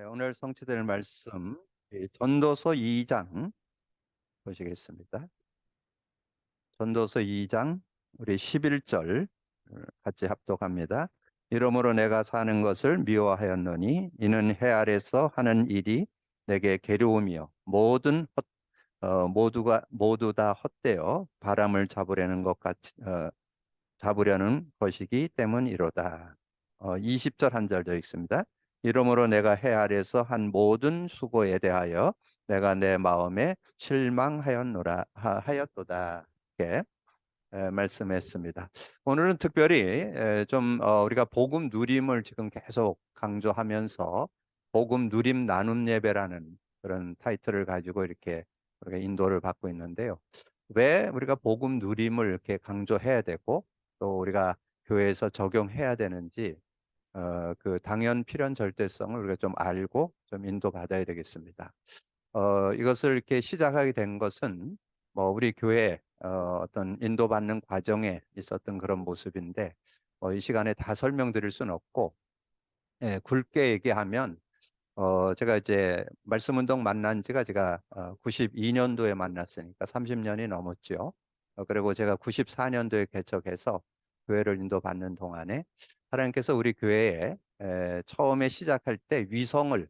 네, 오늘 성취될 말씀 전도서 2장 보시겠습니다. 전도서 2장 우리 11절 같이 합독합니다. 이러므로 내가 사는 것을 미워하였노니 이는 해 아래서 하는 일이 내게 괴로움이요 모두 다 헛되어 바람을 잡으려는 것 같이 잡으려는 것이기 때문이로다. 20절 한 절 더 있습니다. 이러므로 내가 해 아래서 한 모든 수고에 대하여 내가 내 마음에 하였도다. 이렇게 말씀했습니다. 오늘은 특별히 좀 우리가 복음 누림을 지금 계속 강조하면서 복음 누림 나눔 예배라는 그런 타이틀을 가지고 이렇게 우리가 인도를 받고 있는데요. 왜 우리가 복음 누림을 이렇게 강조해야 되고 또 우리가 교회에서 적용해야 되는지 그 당연 필연 절대성을 우리가 좀 알고 좀 인도받아야 되겠습니다. 이것을 이렇게 시작하게 된 것은 뭐 우리 교회 어떤 인도받는 과정에 있었던 그런 모습인데 이 시간에 다 설명드릴 수는 없고 굵게 얘기하면 제가 이제 말씀운동 만난 지가 제가 92년도에 만났으니까 30년이 넘었죠. 그리고 제가 94년도에 개척해서 교회를 인도받는 동안에 하나님께서 우리 교회에 처음에 시작할 때 위성을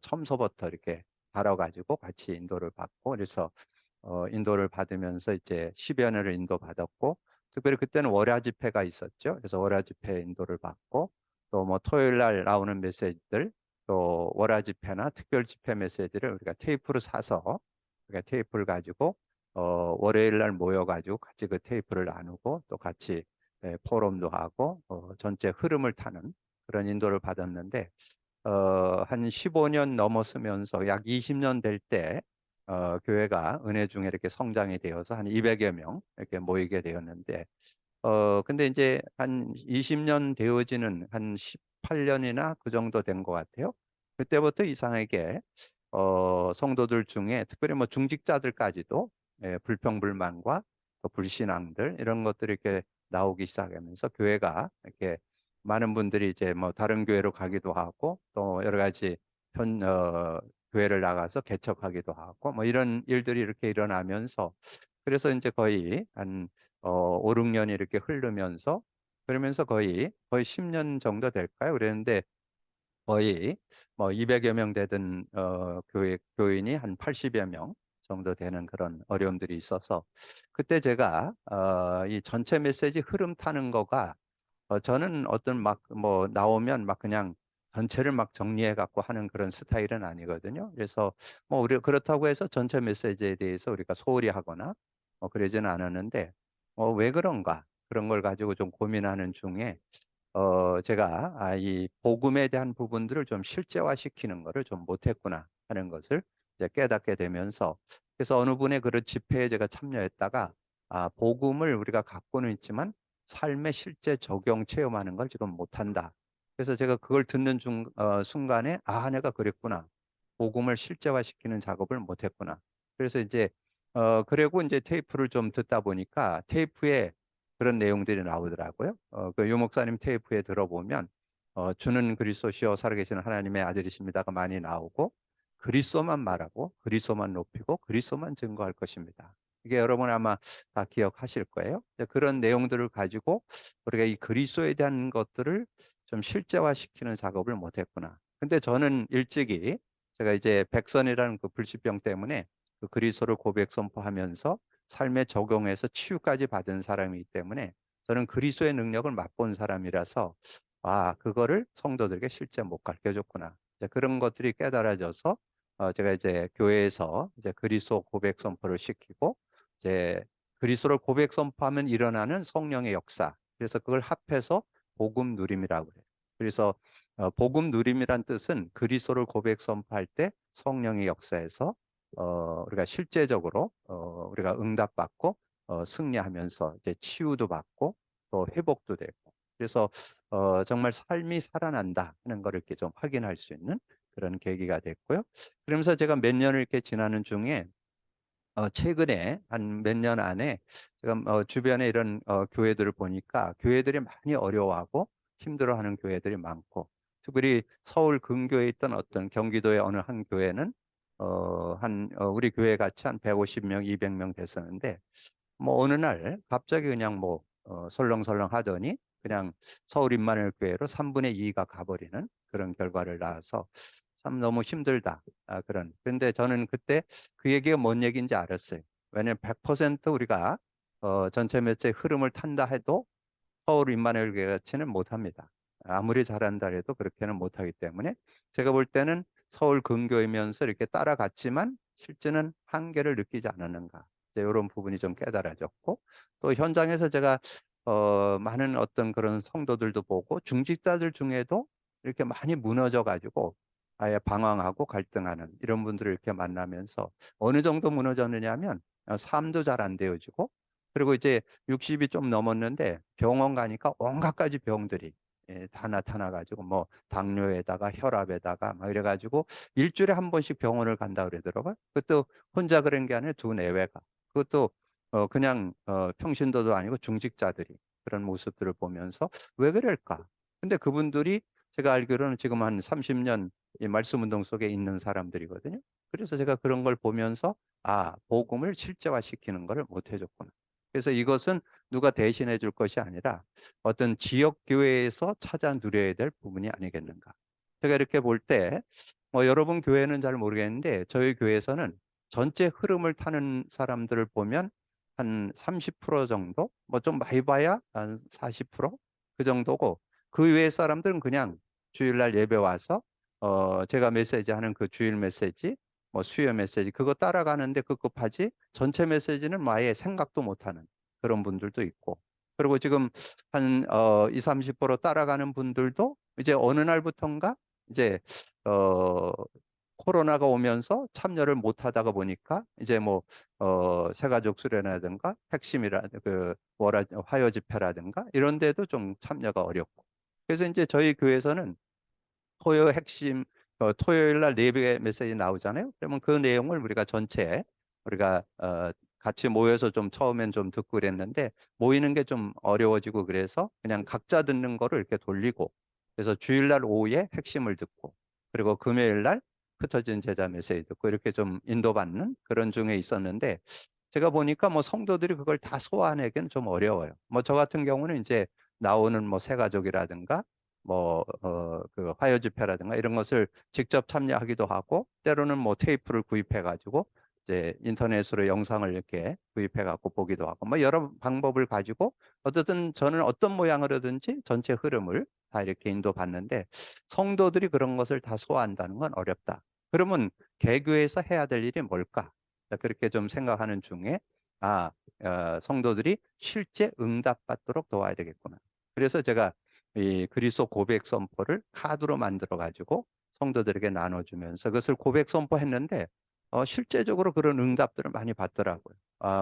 처음서부터 이렇게 달아가지고 같이 인도를 받고 그래서 인도를 받으면서 이제 10여 년을 인도받았고 특별히 그때는 월야 집회가 있었죠. 그래서 월야 집회 인도를 받고 또 뭐 토요일 날 나오는 메시지들 또 월화 집회나 특별 집회 메시지를 우리가 테이프로 사서 우리가 테이프를 가지고 월요일 날 모여가지고 같이 그 테이프를 나누고 또 같이 포럼도 하고 전체 흐름을 타는 그런 인도를 받았는데 한 15년 넘었으면서 약 20년 될 때 교회가 은혜 중에 이렇게 성장이 되어서 한 200여 명 이렇게 모이게 되었는데 근데 이제 한 20년 되어지는 한 18년이나 그 정도 된 것 같아요. 그때부터 이상하게 성도들 중에 특별히 뭐 중직자들까지도 불평불만과 또 불신앙들 이런 것들이 이렇게 나오기 시작하면서 교회가 이렇게 많은 분들이 이제 뭐 다른 교회로 가기도 하고 또 여러 가지 교회를 나가서 개척하기도 하고 뭐 이런 일들이 이렇게 일어나면서 그래서 이제 거의 한 5, 6년이 이렇게 흐르면서 그러면서 거의 10년 정도 될까요? 그랬는데 거의 뭐 200여 명 되던 교인이 한 80여 명 정도 되는 그런 어려움들이 있어서 그때 제가 이 전체 메시지 흐름 타는 거가 저는 어떤 막 뭐 나오면 막 그냥 전체를 막 정리해 갖고 하는 그런 스타일은 아니거든요. 그래서 뭐 우리 그렇다고 해서 전체 메시지에 대해서 우리가 소홀히 하거나 그러지는 않았는데 왜 그런가 그런 걸 가지고 좀 고민하는 중에 제가 이 복음에 대한 부분들을 좀 실제화시키는 거를 좀 못했구나 하는 것을 이제 깨닫게 되면서 그래서 어느 분의 그런 집회에 제가 참여했다가 복음을 우리가 갖고는 있지만 삶의 실제 적용 체험하는 걸 지금 못한다. 그래서 제가 그걸 듣는 순간에 내가 그랬구나. 복음을 실제화시키는 작업을 못했구나. 그래서 이제 그리고 이제 테이프를 좀 듣다 보니까 테이프에 그런 내용들이 나오더라고요. 그 유목사님 테이프에 들어보면 주는 그리스도시요 살아계시는 하나님의 아들이십니다가 많이 나오고 그리스도만 말하고 그리스도만 높이고 그리스도만 증거할 것입니다. 이게 여러분 아마 다 기억하실 거예요. 그런 내용들을 가지고 우리가 이 그리스도에 대한 것들을 좀 실제화시키는 작업을 못했구나. 근데 저는 일찍이 제가 이제 백선이라는 그 불치병 때문에 그 그리스도를 고백 선포하면서 삶에 적용해서 치유까지 받은 사람이기 때문에 저는 그리스도의 능력을 맛본 사람이라서 그거를 성도들에게 실제 못 가르쳐 줬구나. 그런 것들이 깨달아져서 제가 이제 교회에서 이제 그리스도 고백 선포를 시키고 이제 그리스도를 고백 선포하면 일어나는 성령의 역사. 그래서 그걸 합해서 복음 누림이라고 해요. 그래서 복음 누림이란 뜻은 그리스도를 고백 선포할 때 성령의 역사에서 우리가 실제적으로 우리가 응답받고 승리하면서 이제 치유도 받고 또 회복도 되고 그래서 정말 삶이 살아난다 하는 걸 이렇게 좀 확인할 수 있는 그런 계기가 됐고요. 그러면서 제가 몇 년을 이렇게 지나는 중에 최근에 한 몇 년 안에 지금 주변에 이런 교회들을 보니까 교회들이 많이 어려워하고 힘들어하는 교회들이 많고 특별히 서울 근교에 있던 어떤 경기도의 어느 한 교회는 우리 교회 같이 한 150명, 200명 됐었는데 뭐 어느 날 갑자기 그냥 뭐 설렁설렁 하더니 그냥 서울 임마누엘교회로 3분의 2가 가버리는 그런 결과를 낳아서 참 너무 힘들다. 그런. 근데 저는 그때 그 얘기가 뭔 얘기인지 알았어요. 왜냐하면 100% 우리가 전체 매체의 흐름을 탄다 해도 서울 임마누엘 교회 같이는 못합니다. 아무리 잘한다 해도 그렇게는 못하기 때문에 제가 볼 때는 서울 근교이면서 이렇게 따라갔지만 실제는 한계를 느끼지 않았는가. 이제 이런 부분이 좀 깨달아졌고 또 현장에서 제가 많은 어떤 그런 성도들도 보고 중직자들 중에도 이렇게 많이 무너져 가지고 아예 방황하고 갈등하는 이런 분들을 이렇게 만나면서 어느 정도 무너졌느냐 하면 삶도 잘 안 되어지고 그리고 이제 60이 좀 넘었는데 병원 가니까 온갖 가지 병들이 다 나타나 가지고 뭐 당뇨에다가 혈압에다가 막 이래 가지고 일주일에 한 번씩 병원을 간다 그러더라고요. 그것도 혼자 그런 게 아니라 두 내외가. 그것도 그냥 평신도도 아니고 중직자들이 그런 모습들을 보면서 왜 그럴까? 근데 그분들이 제가 알기로는 지금 한 30년 이 말씀 운동 속에 있는 사람들이거든요. 그래서 제가 그런 걸 보면서 복음을 실제화시키는 걸 못 해줬구나. 그래서 이것은 누가 대신해 줄 것이 아니라 어떤 지역 교회에서 찾아 누려야 될 부분이 아니겠는가. 제가 이렇게 볼 때 뭐 여러분 교회는 잘 모르겠는데 저희 교회에서는 전체 흐름을 타는 사람들을 보면 한 30% 정도, 뭐 좀 많이 봐야 한 40%그 정도고 그 외의 사람들은 그냥 주일날 예배 와서 제가 메시지하는 그 주일 메시지, 뭐 수요 메시지 그거 따라가는데 급급하지 전체 메시지는 뭐 아예 생각도 못하는 그런 분들도 있고 그리고 지금 한 2, 30% 따라가는 분들도 이제 어느 날부턴가 이제 어 코로나가 오면서 참여를 못 하다가 보니까 이제 뭐 새가족 수련회라든가 핵심이라 그 월화 화요 집회라든가 이런 데도 좀 참여가 어렵고 그래서 이제 저희 교회에서는 토요 핵심 토요일 날 예배 메시지 나오잖아요. 그러면 그 내용을 우리가 전체 우리가 같이 모여서 좀 처음엔 좀 듣고 그랬는데 모이는 게 좀 어려워지고 그래서 그냥 각자 듣는 거를 이렇게 돌리고 그래서 주일 날 오후에 핵심을 듣고 그리고 금요일 날 흩어진 제자 메시지 듣고 이렇게 좀 인도받는 그런 중에 있었는데 제가 보니까 뭐 성도들이 그걸 다 소화하기는 좀 어려워요. 뭐 저 같은 경우는 이제 나오는 뭐 새가족이라든가 뭐 그 화요 집회라든가 이런 것을 직접 참여하기도 하고 때로는 뭐 테이프를 구입해 가지고 이제 인터넷으로 영상을 이렇게 구입해 갖고 보기도 하고 뭐 여러 방법을 가지고 어쨌든 저는 어떤 모양으로든지 전체 흐름을 다 이렇게 인도받는데 성도들이 그런 것을 다 소화한다는 건 어렵다. 그러면 개교에서 해야 될 일이 뭘까? 그렇게 좀 생각하는 중에 아, 성도들이 실제 응답받도록 도와야 되겠구나. 그래서 제가 이 그리스도 고백 선포를 카드로 만들어 가지고 성도들에게 나눠주면서 그것을 고백 선포했는데 실제적으로 그런 응답들을 많이 받더라고요.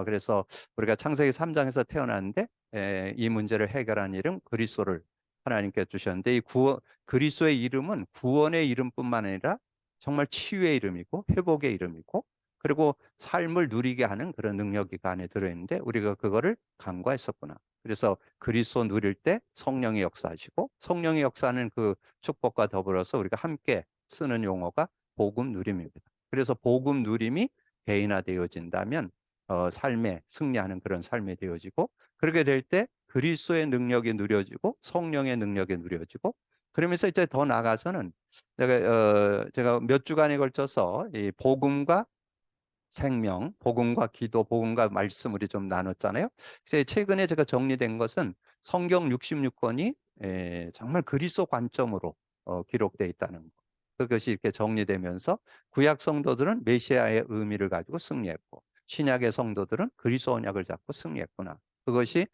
그래서 우리가 창세기 3장에서 태어났는데 이 문제를 해결한 이름 그리스도를 하나님께 주셨는데 이 그리스도의 이름은 구원의 이름뿐만 아니라 정말 치유의 이름이고 회복의 이름이고 그리고 삶을 누리게 하는 그런 능력이 그 안에 들어있는데 우리가 그거를 간과했었구나. 그래서 그리스도 누릴 때 성령의 역사하시고 성령의 역사는 그 축복과 더불어서 우리가 함께 쓰는 용어가 복음 누림입니다. 그래서 복음 누림이 개인화되어진다면 삶에 승리하는 그런 삶이 되어지고 그렇게 될 때 그리스도의 능력이 누려지고 성령의 능력이 누려지고 그러면서 이제 더 나아가서는 제가 몇 주간에 걸쳐서 이 복음과 생명, 복음과 기도, 복음과 말씀 우리 좀 나눴잖아요. 그래서 최근에 제가 정리된 것은 성경 66권이 정말 그리스도 관점으로 기록되어 있다는 것. 그것이 이렇게 정리되면서 구약 성도들은 메시아의 의미를 가지고 승리했고 신약의 성도들은 그리스도 언약을 잡고 승리했구나. 그것이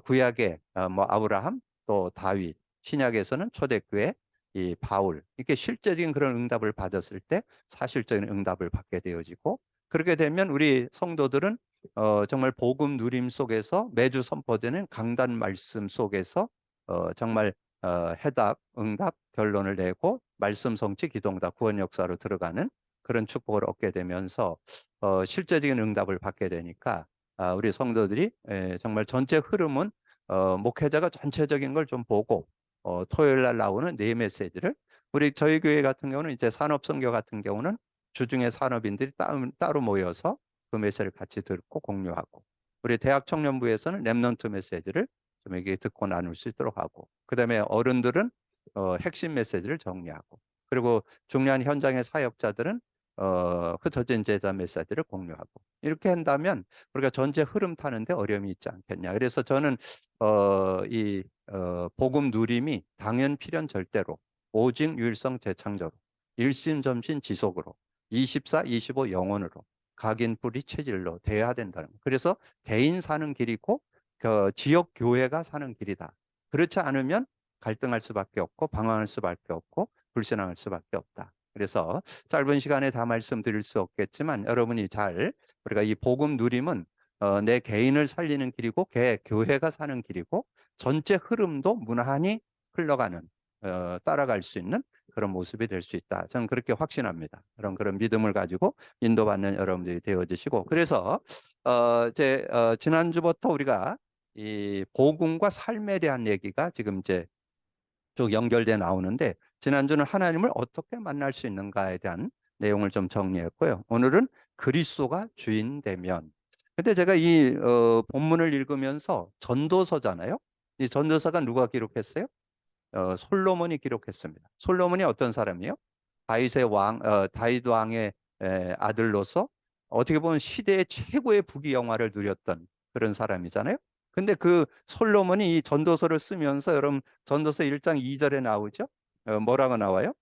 구약의 뭐 아브라함 또 다윗, 신약에서는 초대교회 이 바울 이렇게 실제적인 그런 응답을 받았을 때 사실적인 응답을 받게 되어지고 그렇게 되면 우리 성도들은 정말 복음 누림 속에서 매주 선포되는 강단 말씀 속에서 정말 해답, 응답, 결론을 내고 말씀 성취, 기도응답, 구원 역사로 들어가는 그런 축복을 얻게 되면서 실제적인 응답을 받게 되니까 우리 성도들이 정말 전체 흐름은 목회자가 전체적인 걸 좀 보고 토요일 날 나오는 네 메시지를 저희 교회 같은 경우는 이제 산업선교 같은 경우는 주중에 산업인들이 따로 모여서 그 메시지를 같이 듣고 공유하고 우리 대학 청년부에서는 랩넌트 메시지를 좀 이게 듣고 나눌 수 있도록 하고 그다음에 어른들은 핵심 메시지를 정리하고 그리고 중요한 현장의 사역자들은 흩어진 제자 메시지를 공유하고 이렇게 한다면 우리가 전체 흐름 타는데 어려움이 있지 않겠냐. 그래서 저는 복음 누림이 당연 필연 절대로 오직 유일성 재창조로 일심전심 지속으로 24, 25 영원으로 각인 뿌리 체질로 돼야 된다는 거예요. 그래서 개인 사는 길이고 그 지역 교회가 사는 길이다. 그렇지 않으면 갈등할 수밖에 없고 방황할 수밖에 없고 불신앙할 수밖에 없다. 그래서 짧은 시간에 다 말씀드릴 수 없겠지만 여러분이 잘 우리가 이 복음 누림은 내 개인을 살리는 길이고 교회가 사는 길이고 전체 흐름도 무난히 흘러가는 따라갈 수 있는 그런 모습이 될 수 있다. 저는 그렇게 확신합니다. 그런 믿음을 가지고 인도받는 여러분들이 되어주시고 그래서 지난주부터 우리가 이 복음과 삶에 대한 얘기가 지금 이제 쭉 연결돼 나오는데 지난주는 하나님을 어떻게 만날 수 있는가에 대한 내용을 좀 정리했고요. 오늘은 그리스도가 주인 되면. 근데 제가 이 본문을 읽으면서 전도서잖아요. 이 전도서가 누가 기록했어요? 솔로몬이 기록했습니다. 솔로몬이 어떤 사람이에요? 다윗 왕의 아들로서 어떻게 보면 시대의 최고의 부귀영화를 누렸던 그런 사람이잖아요. 근데 그 솔로몬이 이 전도서를 쓰면서 여러분 전도서 1장 2절에 나오죠? 뭐라고 나와요?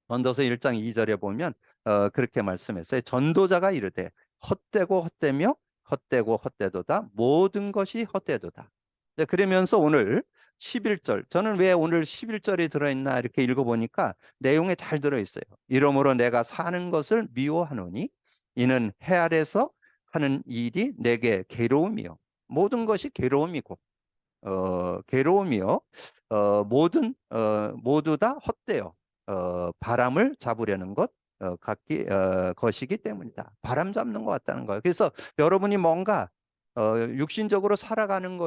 전도서 1장 2절에 보면 그렇게 말씀했어요. 전도자가 이르되 헛되고 헛되며 헛되고 헛되도다 모든 것이 헛되도다. 네, 그러면서 오늘 11절 저는 왜 오늘 11절이 들어있나 이렇게 읽어보니까 내용에 잘 들어있어요. 이러므로 내가 사는 것을 미워하노니 이는 해 아래서 하는 일이 내게 괴로움이요 모든 것이 괴로움이고 괴로움이요 모두 다 헛되요 바람을 잡으려는 것이기 때문이다. 바람 잡는 것 같다는 거예요. 그래서 여러분이 뭔가 육신적으로 살아가는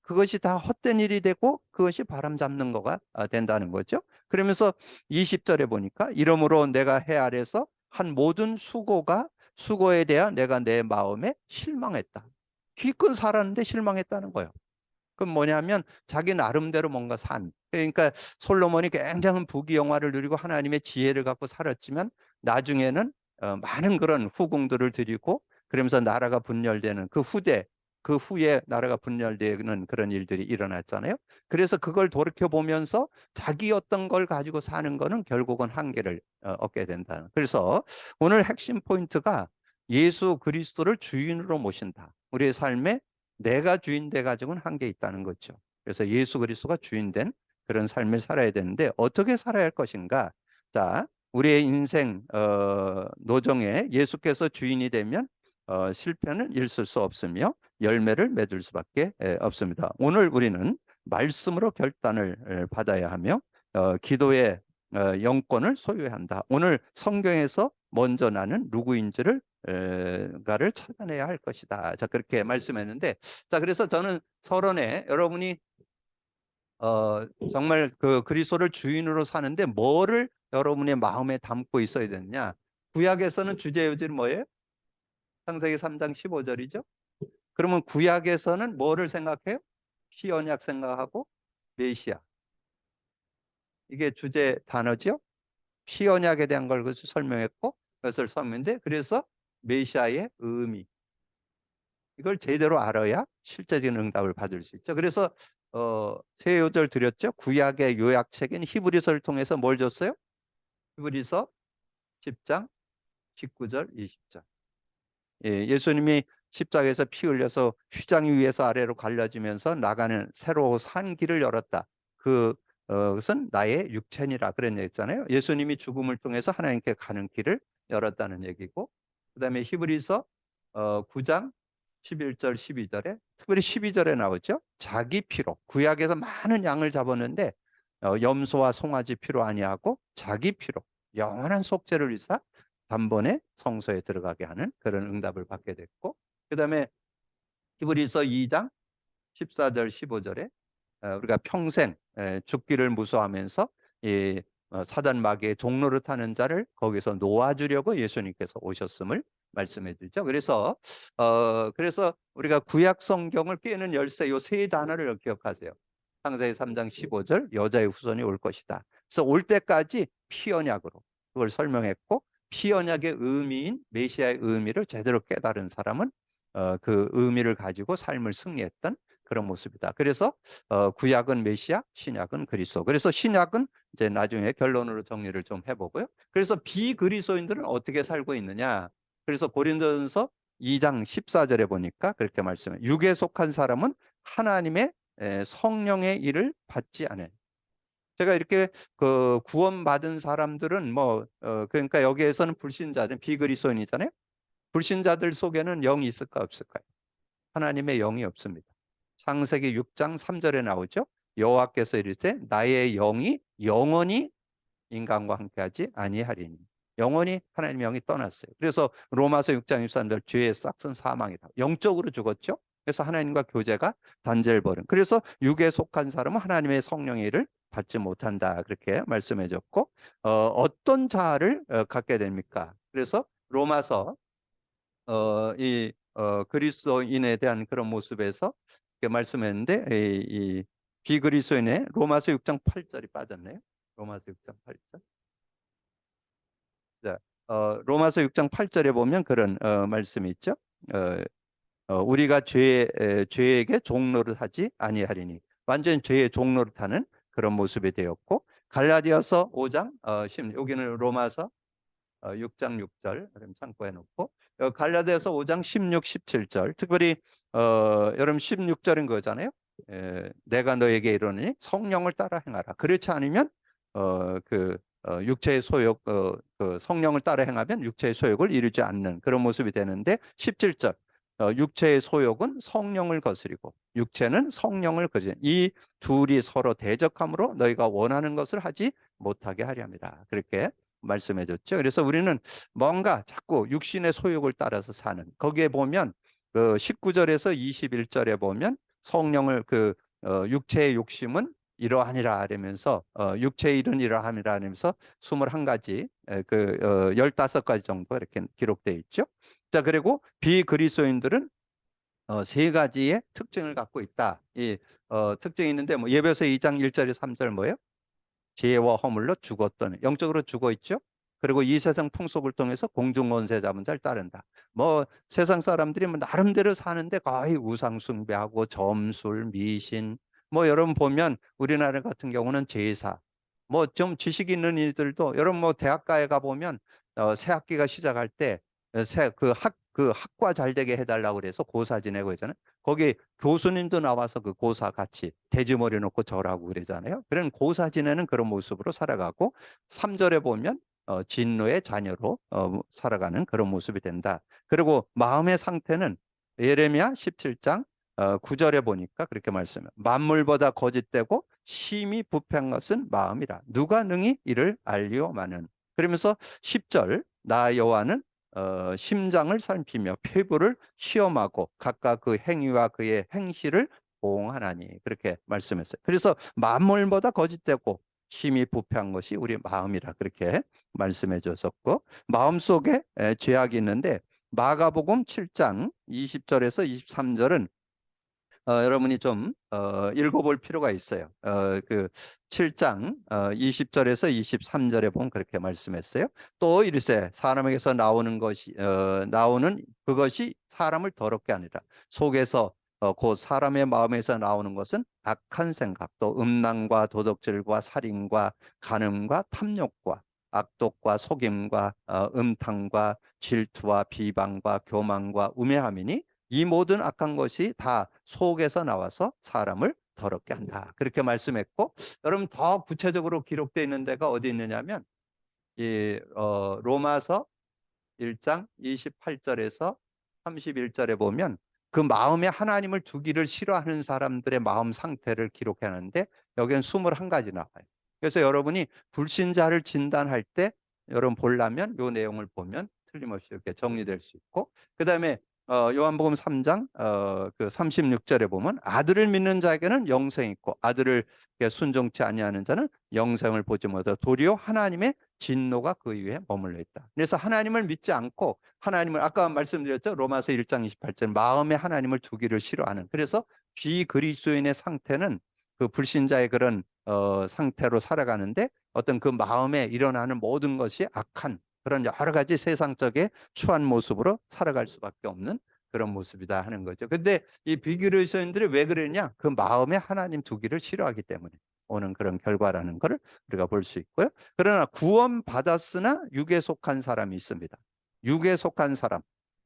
그것이 다 헛된 일이 되고 그것이 바람 잡는 거가 된다는 거죠. 그러면서 20절에 보니까 이러므로 내가 해 아래서 한 모든 수고에 대한 내가 내 마음에 실망했다. 기껏 살았는데 실망했다는 거예요. 그럼 뭐냐면 자기 나름대로 뭔가 그러니까 솔로몬이 굉장한 부귀영화를 누리고 하나님의 지혜를 갖고 살았지만 나중에는 많은 그런 후궁들을 드리고 그러면서 나라가 분열되는 그 후에 나라가 분열되는 그런 일들이 일어났잖아요. 그래서 그걸 돌이켜 보면서 자기 어떤 걸 가지고 사는 거는 결국은 한계를 얻게 된다. 그래서 오늘 핵심 포인트가 예수 그리스도를 주인으로 모신다. 우리의 삶에 내가 주인 돼 가지고는 한계 있다는 거죠. 그래서 예수 그리스도가 주인된 그런 삶을 살아야 되는데 어떻게 살아야 할 것인가? 자, 우리의 인생 노정에 예수께서 주인이 되면 실패는 있을 수 없으며 열매를 맺을 수밖에 없습니다. 오늘 우리는 말씀으로 결단을 받아야 하며 기도의 영권을 소유해야 한다. 오늘 성경에서 먼저 나는 누구인지를 가를 찾아내야 할 것이다. 자, 그렇게 말씀했는데, 자, 그래서 저는 서론에 여러분이 정말 그 그리스도를 주인으로 사는데 뭐를 여러분의 마음에 담고 있어야 되느냐? 구약에서는 주제요지는 뭐예요? 창세기 3장 15절이죠. 그러면 구약에서는 뭐를 생각해요? 시언약 생각하고 메시아. 이게 주제 단어죠. 시언약에 대한 걸 그것을 설명했고 그것을 설명했는데 그래서 메시아의 의미 이걸 제대로 알아야 실제적인 응답을 받을 수 있죠. 그래서 세 요절 드렸죠. 구약의 요약책인 히브리서를 통해서 뭘 줬어요? 히브리서 10장 19절 20절. 예수님이 십자가에서 피 흘려서 휘장 위에서 아래로 갈라지면서 나가는 새로 산 길을 열었다. 그것은 나의 육체니라 그런 얘기잖아요. 예수님이 죽음을 통해서 하나님께 가는 길을 열었다는 얘기고 그다음에 히브리서 9장 11절 12절에 특별히 12절에 나오죠. 자기 피로 구약에서 많은 양을 잡았는데 염소와 송아지 피로 아니하고 자기 피로 영원한 속죄를 위사 단번에 성소에 들어가게 하는 그런 응답을 받게 됐고 그다음에 히브리서 2장 14절 15절에 우리가 평생 죽기를 무서워하면서 이 사단 마귀의 종로를 타는 자를 거기서 놓아주려고 예수님께서 오셨음을 말씀해 주죠. 그래서 우리가 구약 성경을 깨는 열쇠 요 세 단어를 기억하세요. 창세기 3장 15절 여자의 후손이 올 것이다. 그래서 올 때까지 피언약으로 그걸 설명했고 피언약의 의미인 메시아의 의미를 제대로 깨달은 사람은 그 의미를 가지고 삶을 승리했던 그런 모습이다. 그래서 구약은 메시아, 신약은 그리스도. 그래서 신약은 이제 나중에 결론으로 정리를 좀 해보고요. 그래서 비그리스도인들은 어떻게 살고 있느냐? 그래서 고린도전서 2장 14절에 보니까 그렇게 말씀해요. 육에 속한 사람은 하나님의 성령의 일을 받지 않아요. 제가 이렇게 그 구원받은 사람들은 그러니까 여기에서는 불신자들, 비그리스도인이잖아요. 불신자들 속에는 영이 있을까 없을까요? 하나님의 영이 없습니다. 창세기 6장 3절에 나오죠. 여호와께서 이르시되 나의 영이 영원히 인간과 함께하지 아니하리니. 영원히 하나님의 영이 떠났어요. 그래서 로마서 6장 23절 죄의 싹은 사망이다. 영적으로 죽었죠. 그래서 하나님과 교제가 단절 벌은. 그래서 육에 속한 사람은 하나님의 성령의 일을 받지 못한다. 그렇게 말씀해 줬고 어떤 자아를 갖게 됩니까? 그래서 로마서 그리스도인에 대한 그런 모습에서 이렇게 말씀했는데 이 비그리스도인의 로마서 6장 8절이 빠졌네요. 로마서 6장 8절. 자, 로마서 6장 8절에 보면 그런 말씀이 있죠. 어, 우리가 죄에게 종노릇 하지 아니하리니 완전 죄의 종노릇 하는 그런 모습이 되었고 갈라디아서 5장 여기는 로마서 6장 6절 그럼 참고해 놓고 갈라디아서 5장 16, 17절 특별히 여러분 16절인 거잖아요. 내가 너에게 이르노니 성령을 따라 행하라. 그렇지 않으면 육체의 소욕 그 성령을 따라 행하면 육체의 소욕을 이루지 않는 그런 모습이 되는데 17절 육체의 소욕은 성령을 거스리고 육체는 성령을 거스리는 이 둘이 서로 대적함으로 너희가 원하는 것을 하지 못하게 하려 함이라. 그렇게 말씀해 줬죠. 그래서 우리는 뭔가 자꾸 육신의 소욕을 따라서 사는 거기에 보면 그 19절에서 21절에 보면 성령을 육체의 욕심은 이러하니라 하면서 육체의 일은 이러함이라 하면서 21가지 15가지 정도 이렇게 기록되어 있죠. 자, 그리고 비그리스도인들은 세 가지의 특징을 갖고 있다. 이 특징이 있는데 뭐 예배서 2장 1절에 3절 뭐예요? 죄와 허물로 죽었던 영적으로 죽어 있죠. 그리고 이 세상 풍속을 통해서 공중권세 잡은 자를 따른다. 뭐 세상 사람들이 뭐 나름대로 사는데 거의 우상 숭배하고 점술, 미신 뭐 여러분 보면 우리나라 같은 경우는 제사 뭐 좀 지식 있는 이들도 여러분 뭐 대학가에 가 보면 새 학기가 시작할 때 그 학과 잘 되게 해달라고 그래서 고사 지내고 있잖아요. 거기 교수님도 나와서 그 고사 같이 돼지머리 놓고 절하고 그러잖아요. 그런 고사 지내는 그런 모습으로 살아가고 3절에 보면 진노의 자녀로 살아가는 그런 모습이 된다. 그리고 마음의 상태는 예레미야 17장 9절에 보니까 그렇게 말씀해요. 만물보다 거짓되고 심히 부패한 것은 마음이라. 누가 능히 이를 알리오마는. 그러면서 10절 나 여호와는 심장을 살피며 폐부를 시험하고 각각 그 행위와 그의 행실을 보응하나니 그렇게 말씀했어요. 그래서 만물보다 거짓되고 심히 부패한 것이 우리 마음이라 그렇게 말씀해 줬었고 마음속에 죄악이 있는데 마가복음 7장 20절에서 23절은 여러분이 좀 읽어볼 필요가 있어요. 그 7장 20절에서 23절에 보면 그렇게 말씀했어요. 또 이르세 사람에게서 나오는 그것이 사람을 더럽게 하니라. 속에서 곧 사람의 마음에서 나오는 것은 악한 생각, 또 음란과 도덕질과 살인과 간음과 탐욕과 악독과 속임과 음탕과 질투와 비방과 교만과 우매함이니 이 모든 악한 것이 다 속에서 나와서 사람을 더럽게 한다. 그렇게 말씀했고, 여러분 더 구체적으로 기록되어 있는 데가 어디 있느냐면 로마서 1장 28절에서 31절에 보면 그 마음에 하나님을 두기를 싫어하는 사람들의 마음 상태를 기록하는데 여기는 21가지 나와요. 그래서 여러분이 불신자를 진단할 때 여러분 보려면 이 내용을 보면 틀림없이 이렇게 정리될 수 있고 그다음에 요한복음 3장 그 36절에 보면 아들을 믿는 자에게는 영생이 있고 아들을 순종치 아니하는 자는 영생을 보지 못하고 도리어 하나님의 진노가 그 위에 머물러 있다. 그래서 하나님을 믿지 않고 하나님을 아까 말씀드렸죠. 로마서 1장 28절 마음에 하나님을 두기를 싫어하는. 그래서 비그리스도인의 상태는 그 불신자의 그런 상태로 살아가는데 어떤 그 마음에 일어나는 모든 것이 악한 그런 여러 가지 세상적인 추한 모습으로 살아갈 수밖에 없는 그런 모습이다 하는 거죠. 근데 이 비그리스도인들이 왜 그러냐? 그 마음에 하나님 두기를 싫어하기 때문에 오는 그런 결과라는 것을 우리가 볼 수 있고요. 그러나 구원 받았으나 육에 속한 사람이 있습니다. 육에 속한 사람.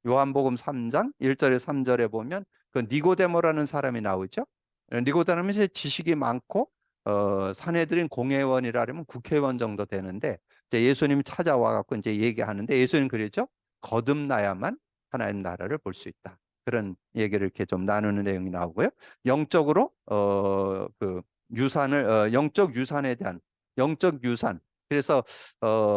요한복음 3장 1절에 3절에 보면 그 니고데모라는 사람이 나오죠. 니고데모는 지식이 많고 사내들인 공회원이라 하면 국회의원 정도 되는데 이제 예수님이 찾아와 갖고 이제 얘기하는데 예수님 그러죠. 거듭나야만 하나님 나라를 볼 수 있다. 그런 얘기를 이렇게 좀 나누는 내용이 나오고요. 영적으로 그 유산을 영적 유산에 대한 영적 유산. 그래서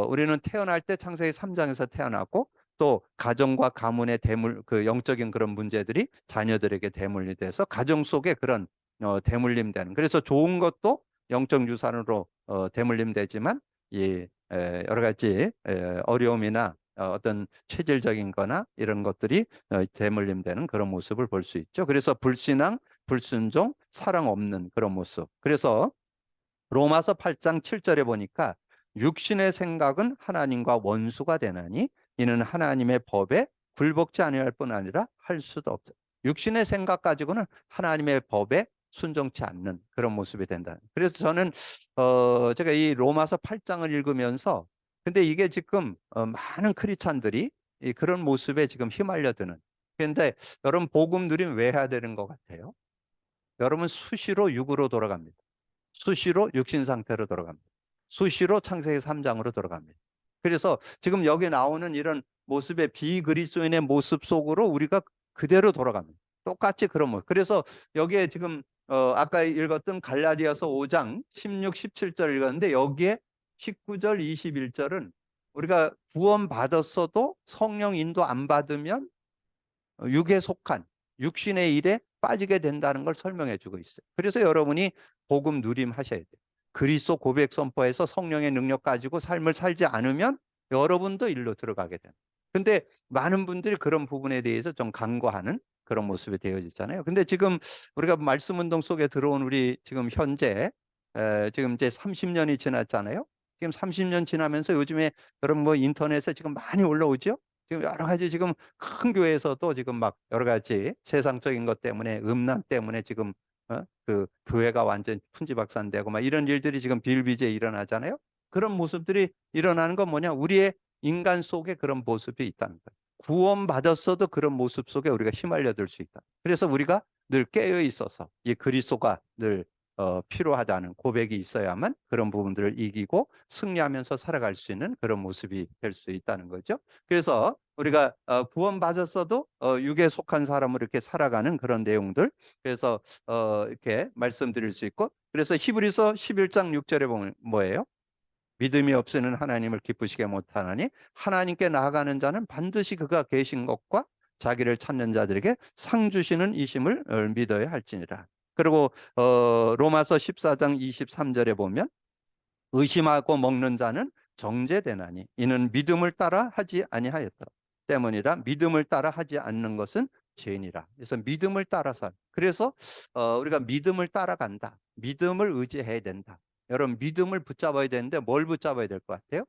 우리는 태어날 때 창세기 3장에서 태어나고 또 가정과 가문의 대물 그 영적인 그런 문제들이 자녀들에게 대물이 돼서 가정 속에 그런 대물림 되는. 그래서 좋은 것도 영적 유산으로 대물림 되지만 이 여러 가지 어려움이나 어떤 체질적인 거나 이런 것들이 대물림 되는 그런 모습을 볼 수 있죠. 그래서 불신앙, 불순종, 사랑 없는 그런 모습. 그래서 로마서 8장 7절에 보니까 육신의 생각은 하나님과 원수가 되나니 이는 하나님의 법에 굴복지 아니할 뿐 아니라 할 수도 없다. 육신의 생각 가지고는 하나님의 법에 순종치 않는 그런 모습이 된다. 그래서 저는 제가 이 로마서 8장을 읽으면서 근데 이게 지금 많은 크리스찬들이 이 그런 모습에 지금 휘말려드는. 그런데 여러분 복음 누리면 왜 해야 되는 것 같아요? 여러분 수시로 육으로 돌아갑니다. 수시로 육신 상태로 돌아갑니다. 수시로 창세기 3장으로 돌아갑니다. 그래서 지금 여기 나오는 이런 모습의 비그리스도인의 모습 속으로 우리가 그대로 돌아갑니다. 똑같이 그런 모습. 그래서 여기에 지금 아까 읽었던 갈라디아서 5장 16, 17절 읽었는데 여기에 19절, 21절은 우리가 구원 받았어도 성령 인도 안 받으면 육에 속한 육신의 일에 빠지게 된다는 걸 설명해 주고 있어요. 그래서 여러분이 복음 누림 하셔야 돼요. 그리스도 고백 선포해서 성령의 능력 가지고 삶을 살지 않으면 여러분도 일로 들어가게 됩니다. 근데 많은 분들이 그런 부분에 대해서 좀 간과하는 그런 모습이 되어지잖아요. 근데 지금 우리가 말씀 운동 속에 들어온 우리 지금 현재 지금 이제 30년이 지났잖아요. 지금 30년 지나면서 요즘에 여러분 뭐 인터넷에 지금 많이 올라오죠? 지금 여러 가지 지금 큰 교회에서도 지금 막 여러 가지 세상적인 것 때문에 음란 때문에 지금 그 교회가 완전 풍지박산되고 막 이런 일들이 지금 비일비재에 일어나잖아요. 그런 모습들이 일어나는 건 뭐냐? 우리의 인간 속에 그런 모습이 있다는 거예요. 구원받았어도 그런 모습 속에 우리가 휘말려들 수 있다. 그래서 우리가 늘 깨어 있어서 이 그리스도가 늘 필요하다는 고백이 있어야만 그런 부분들을 이기고 승리하면서 살아갈 수 있는 그런 모습이 될 수 있다는 거죠. 그래서 우리가 구원받았어도 육에 속한 사람으로 이렇게 살아가는 그런 내용들 그래서 이렇게 말씀드릴 수 있고 그래서 히브리서 11장 6절에 보면 뭐예요? 믿음이 없이는 하나님을 기쁘시게 못하나니 하나님께 나아가는 자는 반드시 그가 계신 것과 자기를 찾는 자들에게 상 주시는 이심을 믿어야 할지니라. 그리고 로마서 14장 23절에 보면 의심하고 먹는 자는 정죄되나니 이는 믿음을 따라 하지 아니하였다 때문이라. 믿음을 따라 하지 않는 것은 죄니라. 그래서 믿음을 따라서 그래서 우리가 믿음을 따라간다. 믿음을 의지해야 된다. 여러분 믿음을 붙잡아야 되는데 뭘 붙잡아야 될 것 같아요?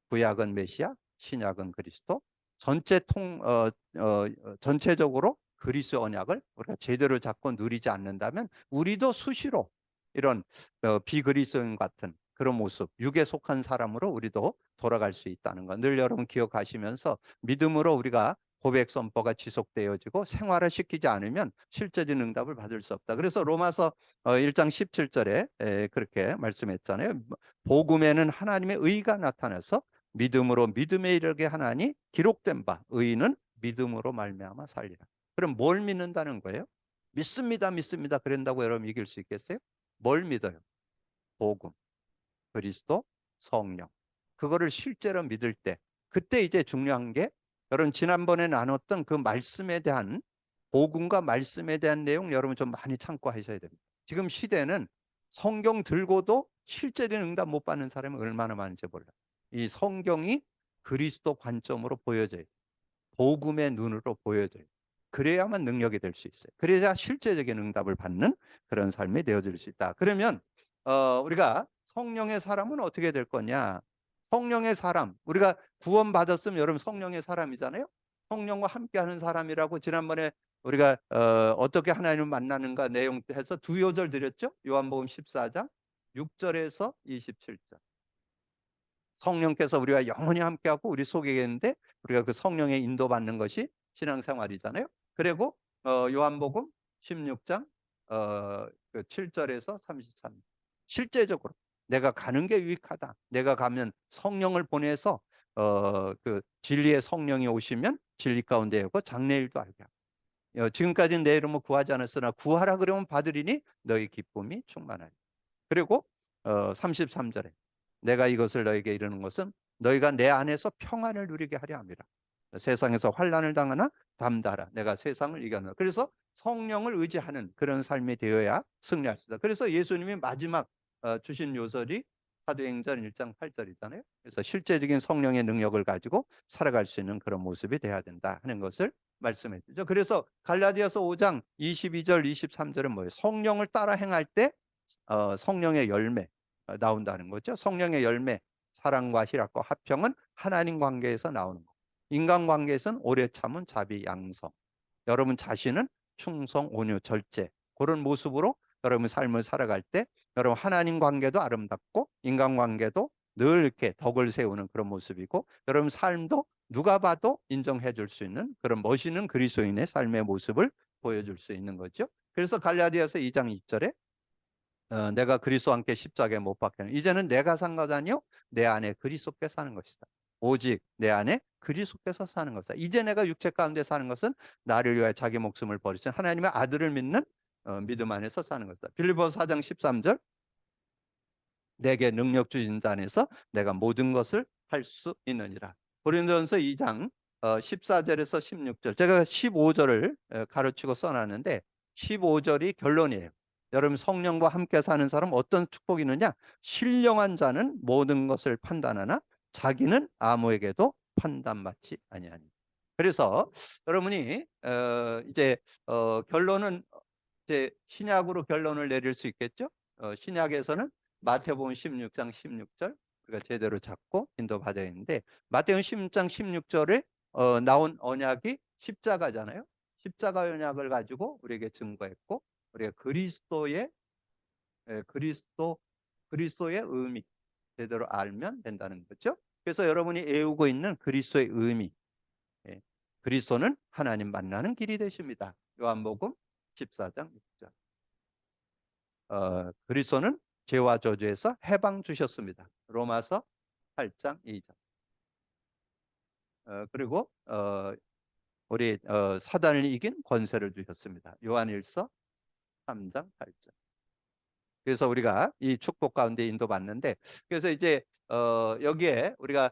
구약은 메시아, 신약은 그리스도. 전체적으로 그리스도 언약을 우리가 제대로 잡고 누리지 않는다면 우리도 수시로 이런 비그리스도인 같은 그런 모습, 육에 속한 사람으로 우리도 돌아갈 수 있다는 거 늘 여러분 기억하시면서 믿음으로 우리가 고백 선포가 지속되어지고 생활을 시키지 않으면 실제적인 응답을 받을 수 없다. 그래서 로마서 1장 17절에 그렇게 말씀했잖아요. 복음에는 하나님의 의가 나타나서 믿음으로 믿음에 이르게 하나니 기록된 바 의인은 믿음으로 말미암아 살리라. 그럼 뭘 믿는다는 거예요? 믿습니다, 믿습니다. 그런다고 여러분 이길 수 있겠어요? 뭘 믿어요? 복음, 그리스도, 성령. 그거를 실제로 믿을 때 그때 이제 중요한 게 여러분 지난번에 나눴던 그 말씀에 대한 복음과 말씀에 대한 내용 여러분 좀 많이 참고하셔야 됩니다. 지금 시대는 성경 들고도 실제적인 응답 못 받는 사람이 얼마나 많은지 몰라요. 이 성경이 그리스도 관점으로 보여져요. 복음의 눈으로 보여져요. 그래야만 능력이 될 수 있어요. 그래야 실제적인 응답을 받는 그런 삶이 되어질 수 있다. 그러면 우리가 성령의 사람은 어떻게 될 거냐? 성령의 사람, 우리가 구원받았으면 여러분 성령의 사람이잖아요. 성령과 함께하는 사람이라고 지난번에 우리가 어떻게 하나님을 만나는가 내용해서 두 요절 드렸죠. 요한복음 14장 6절에서 27절. 성령께서 우리와 영원히 함께하고 우리 속에 있는데 우리가 그 성령의 인도받는 것이 신앙생활이잖아요. 그리고 요한복음 16장 그 7절에서 33. 실제적으로 내가 가는 게 유익하다. 내가 가면 성령을 보내서 그 진리의 성령이 오시면 진리 가운데 있고 장래일도 알게 하고. 지금까지는 내 이름을 구하지 않았으나 구하라 그러면 받으리니 너희 기쁨이 충만하리. 그리고 33절에 내가 이것을 너에게 이르는 것은 너희가 내 안에서 평안을 누리게 하려 함이라. 세상에서 환난을 당하나 담대하라. 내가 세상을 이겨노라. 그래서 성령을 의지하는 그런 삶이 되어야 승리할 수 있다. 그래서 예수님이 마지막 주신 요절이 사도행전 1장 8절이잖아요. 그래서 실제적인 성령의 능력을 가지고 살아갈 수 있는 그런 모습이 돼야 된다 하는 것을 말씀해 주죠. 그래서 갈라디아서 5장 22절 23절은 뭐예요? 성령을 따라 행할 때 성령의 열매 나온다는 거죠. 성령의 열매, 사랑과 희락과 화평은 하나님 관계에서 나오는 거. 인간 관계에서는 오래 참은 자비, 양성. 여러분 자신은 충성, 온유, 절제. 그런 모습으로 여러분 삶을 살아갈 때 여러분 하나님 관계도 아름답고 인간 관계도 늘 이렇게 덕을 세우는 그런 모습이고 여러분 삶도 누가 봐도 인정해 줄 수 있는 그런 멋있는 그리스도인의 삶의 모습을 보여줄 수 있는 거죠. 그래서 갈라디아서 2장 2절에 내가 그리스도와 함께 십자가에 못 박혀는 이제는 내가 산 것 아니요 내 안에 그리스도께서 사는 것이다. 오직 내 안에 그리스도께서 사는 것이다. 이제 내가 육체 가운데 사는 것은 나를 위하여 자기 목숨을 버리신 하나님의 아들을 믿는 믿음 안에서 사는 것이다. 빌립보서 4장 13절 내게 능력 주신 자 안에서 내가 모든 것을 할 수 있느니라. 고린도전서 2장 14절에서 16절 제가 15절을 가르치고 써놨는데 15절이 결론이에요. 여러분 성령과 함께 사는 사람 어떤 축복이 있느냐? 신령한 자는 모든 것을 판단하나 자기는 아무에게도 판단받지 아니하니. 그래서 여러분이 이제 결론은 이제 신약으로 결론을 내릴 수 있겠죠? 신약에서는 마태복음 16장 16절 우리가 제대로 잡고 인도받아야 했는데 마태복음 16장 16절에 나온 언약이 십자가잖아요. 십자가 언약을 가지고 우리에게 증거했고 우리가 그리스도의 의미 제대로 알면 된다는 거죠. 그래서 여러분이 애우고 있는 그리스도의 의미, 예, 그리스도는 하나님 만나는 길이 되십니다. 요한복음 14장 6절. 그리스도는 죄와 저주에서 해방 주셨습니다. 로마서 8장 2절. 그리고 우리 사단을 이긴 권세를 주셨습니다. 요한일서 3장 8절. 그래서 우리가 이 축복 가운데 인도받는데 그래서 이제 여기에 우리가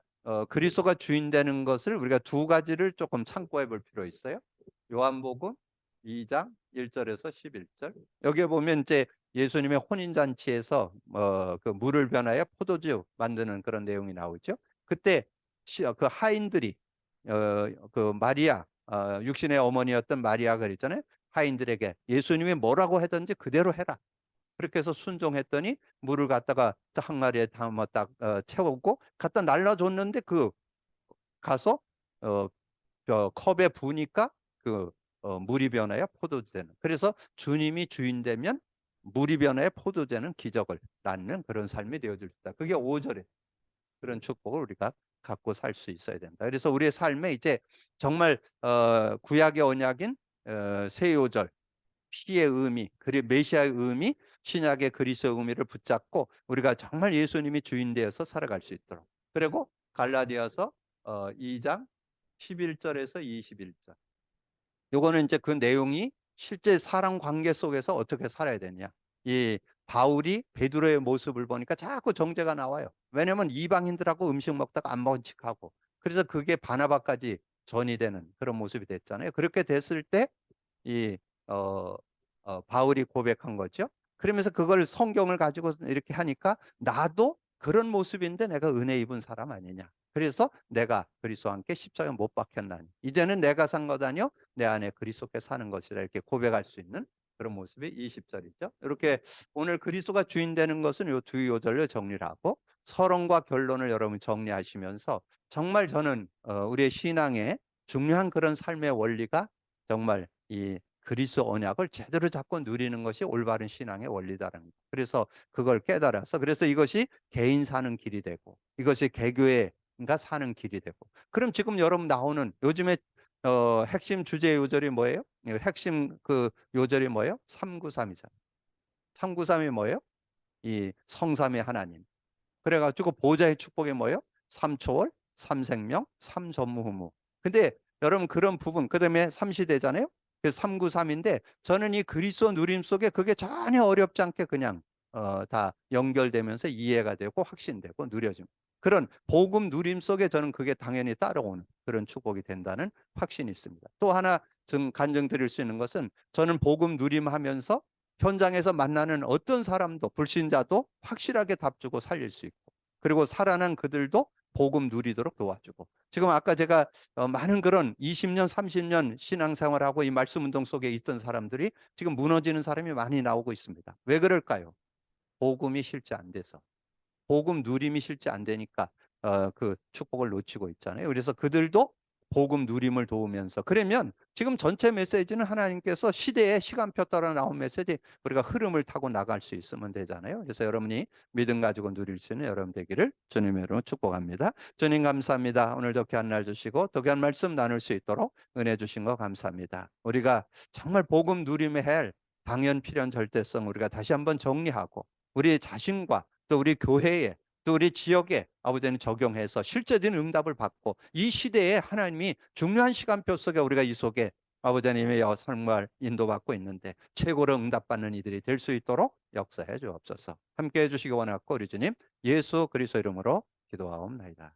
그리스도가 주인 되는 것을 우리가 두 가지를 조금 참고해 볼 필요 있어요. 요한복음 2장 1절에서 11절. 여기에 보면 이제 예수님의 혼인 잔치에서 그 물을 변하여 포도주 만드는 그런 내용이 나오죠. 그때 그 하인들이 그 마리아 육신의 어머니였던 마리아가 그랬잖아요. 하인들에게 예수님이 뭐라고 하든지 그대로 해라. 그렇게 해서 순종했더니 물을 갖다가 항아리에 담아 딱 채우고 갖다 날라줬는데 그 가서 컵에 부으니까 그 물이 변하여 포도주되는. 그래서 주님이 주인 되면 물이 변하여 포도되는 기적을 낳는 그런 삶이 되어줄 수 있다. 그게 5절에 그런 축복을 우리가 갖고 살 수 있어야 된다. 그래서 우리의 삶에 이제 정말 구약의 언약인 새 요절 피의 의미, 그리고 메시아의 의미, 신약의 그리스도의 의미를 붙잡고 우리가 정말 예수님이 주인 되어서 살아갈 수 있도록. 그리고 갈라디아서 2장 11절에서 21절. 요거는 이제 그 내용이 실제 사람 관계 속에서 어떻게 살아야 되냐. 이 바울이 베드로의 모습을 보니까 자꾸 정죄가 나와요. 왜냐하면 이방인들하고 음식 먹다가 안 먹은 척하고. 그래서 그게 바나바까지 전이 되는 그런 모습이 됐잖아요. 그렇게 됐을 때 이 바울이 고백한 거죠. 그러면서 그걸 성경을 가지고 이렇게 하니까 나도 그런 모습인데 내가 은혜 입은 사람 아니냐. 그래서 내가 그리스도와 함께 십자가에 못 박혔나니 이제는 내가 산 것 아니요 내 안에 그리스도께 사는 것이라 이렇게 고백할 수 있는 그런 모습이 20절이죠. 이렇게 오늘 그리스도가 주인 되는 것은 요 두 요절로 정리를 하고 서론과 결론을 여러분 정리하시면서 정말 저는 우리의 신앙에 중요한 그런 삶의 원리가 정말 이 그리스도 언약을 제대로 잡고 누리는 것이 올바른 신앙의 원리다라는 거예요. 그래서 그걸 깨달아서 그래서 이것이 개인 사는 길이 되고 이것이 개교회가 사는 길이 되고 그럼 지금 여러분 나오는 요즘에 핵심 주제 요절이 뭐예요? 핵심 그 요절이 뭐예요? 393이잖아요. 393이 뭐예요? 이 성삼위 하나님. 그래가지고 보좌의 축복이 뭐예요? 삼초월, 삼생명, 삼전무후무. 근데 여러분 그런 부분 그다음에 삼시대잖아요. 그래서 393인데 저는 이 그리스도 누림 속에 그게 전혀 어렵지 않게 그냥 다 연결되면서 이해가 되고 확신되고 누려집니다. 그런 복음 누림 속에 저는 그게 당연히 따라오는 그런 축복이 된다는 확신이 있습니다. 또 하나 좀 간증 드릴 수 있는 것은 저는 복음 누림하면서 현장에서 만나는 어떤 사람도 불신자도 확실하게 답주고 살릴 수 있고 그리고 살아난 그들도 복음 누리도록 도와주고 지금 아까 제가 많은 그런 20년 30년 신앙생활하고 이 말씀 운동 속에 있던 사람들이 지금 무너지는 사람이 많이 나오고 있습니다. 왜 그럴까요? 복음이 실제 안 돼서 복음 누림이 실제 안 되니까 그 축복을 놓치고 있잖아요. 그래서 그들도 복음 누림을 도우면서 그러면 지금 전체 메시지는 하나님께서 시대의 시간표 따라 나온 메시지 우리가 흐름을 타고 나갈 수 있으면 되잖아요. 그래서 여러분이 믿음 가지고 누릴 수 있는 여러분 되기를 주님의 이름으로 축복합니다. 주님 감사합니다. 오늘도 귀한 날 주시고 또 귀한 말씀 나눌 수 있도록 은혜 주신 거 감사합니다. 우리가 정말 복음 누림의 할 당연 필연 절대성 우리가 다시 한번 정리하고 우리 자신과 또 우리 교회에 또 우리 지역에 아버지는 적용해서 실제적인 응답을 받고 이 시대에 하나님이 중요한 시간표 속에 우리가 이 속에 아버지님의 정말 인도받고 있는데 최고로 응답받는 이들이 될 수 있도록 역사해 주옵소서. 함께해 주시기 원하고 우리 주님 예수 그리스도 이름으로 기도하옵나이다.